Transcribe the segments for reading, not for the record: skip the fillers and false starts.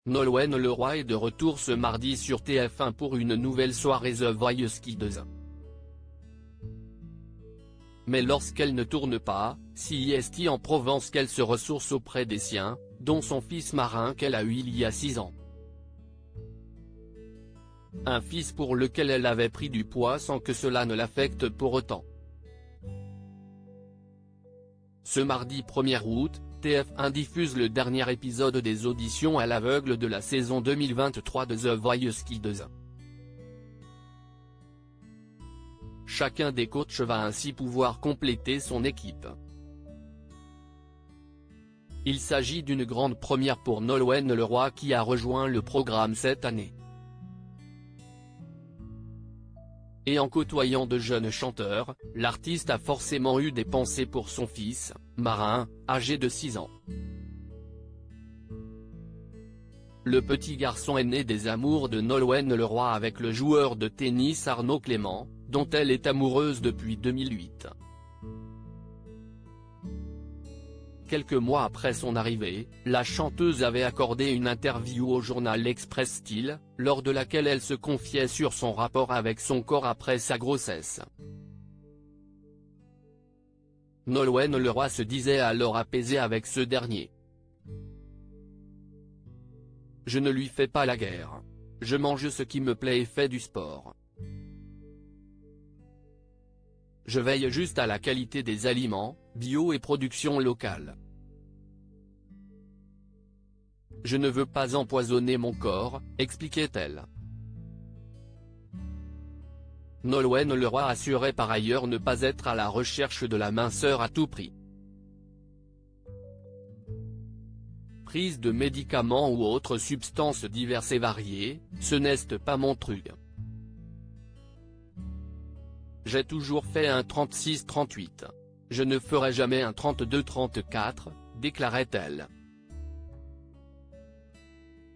Nolwenn Leroy est de retour ce mardi sur TF1 pour une nouvelle soirée The Voice Kids. Mais lorsqu'elle ne tourne pas, c'est en Provence qu'elle se ressource auprès des siens, dont son fils Marin qu'elle a eu il y a 6 ans. Un fils pour lequel elle avait pris du poids sans que cela ne l'affecte pour autant. Ce mardi 1er août, TF1 diffuse le dernier épisode des auditions à l'aveugle de la saison 2023 de The Voice Kids. Chacun des coachs va ainsi pouvoir compléter son équipe. Il s'agit d'une grande première pour Nolwenn Leroy qui a rejoint le programme cette année. Et en côtoyant de jeunes chanteurs, l'artiste a forcément eu des pensées pour son fils, Marin, âgé de 6 ans. Le petit garçon est né des amours de Nolwenn Leroy avec le joueur de tennis Arnaud Clément, dont elle est amoureuse depuis 2008. Quelques mois après son arrivée, la chanteuse avait accordé une interview au journal L'Express Style, lors de laquelle elle se confiait sur son rapport avec son corps après sa grossesse. Nolwenn Leroy se disait alors apaisée avec ce dernier. « Je ne lui fais pas la guerre. Je mange ce qui me plaît et fais du sport. Je veille juste à la qualité des aliments, bio et production locale. Je ne veux pas empoisonner mon corps », expliquait-elle. Nolwenn Leroy assurait par ailleurs ne pas être à la recherche de la minceur à tout prix. Prise de médicaments ou autres substances diverses et variées, ce n'est pas mon truc. J'ai toujours fait un 36-38. Je ne ferai jamais un 32-34, déclarait-elle.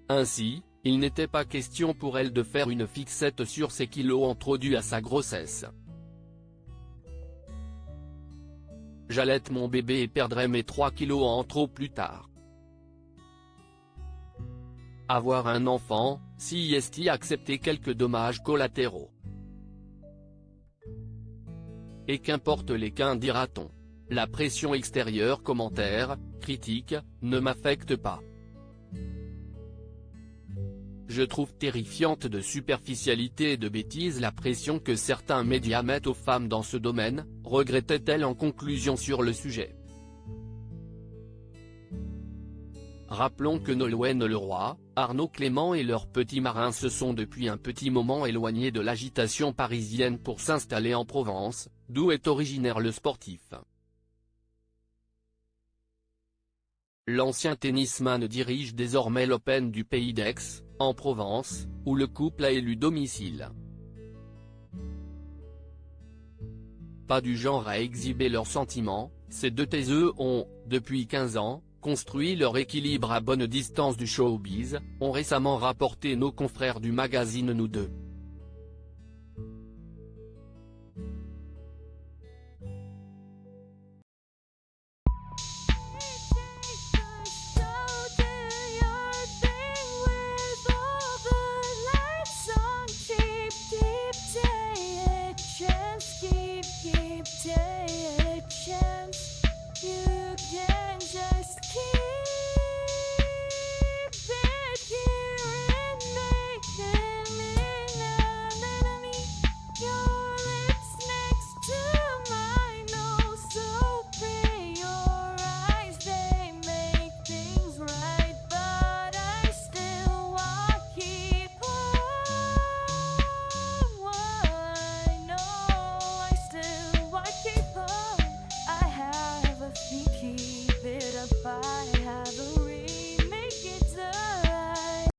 Ainsi, il n'était pas question pour elle de faire une fixette sur ses kilos en trop dû à sa grossesse. J'allaite mon bébé et perdrai mes 3 kilos en trop plus tard. Avoir un enfant, si accepter quelques dommages collatéraux. Et qu'importe les cas, dira-t-on. La pression extérieure, commentaires, critiques, ne m'affecte pas. Je trouve terrifiante de superficialité et de bêtise la pression que certains médias mettent aux femmes dans ce domaine, regrettait-elle en conclusion sur le sujet. Rappelons que Nolwenn Leroy, Arnaud Clément et leur petit Marin se sont depuis un petit moment éloignés de l'agitation parisienne pour s'installer en Provence, d'où est originaire le sportif. L'ancien tennisman dirige désormais l'Open du Pays d'Aix, en Provence, où le couple a élu domicile. Pas du genre à exhiber leurs sentiments, ces deux taiseux ont, depuis 15 ans, construit leur équilibre à bonne distance du showbiz, ont récemment rapporté nos confrères du magazine Nous Deux.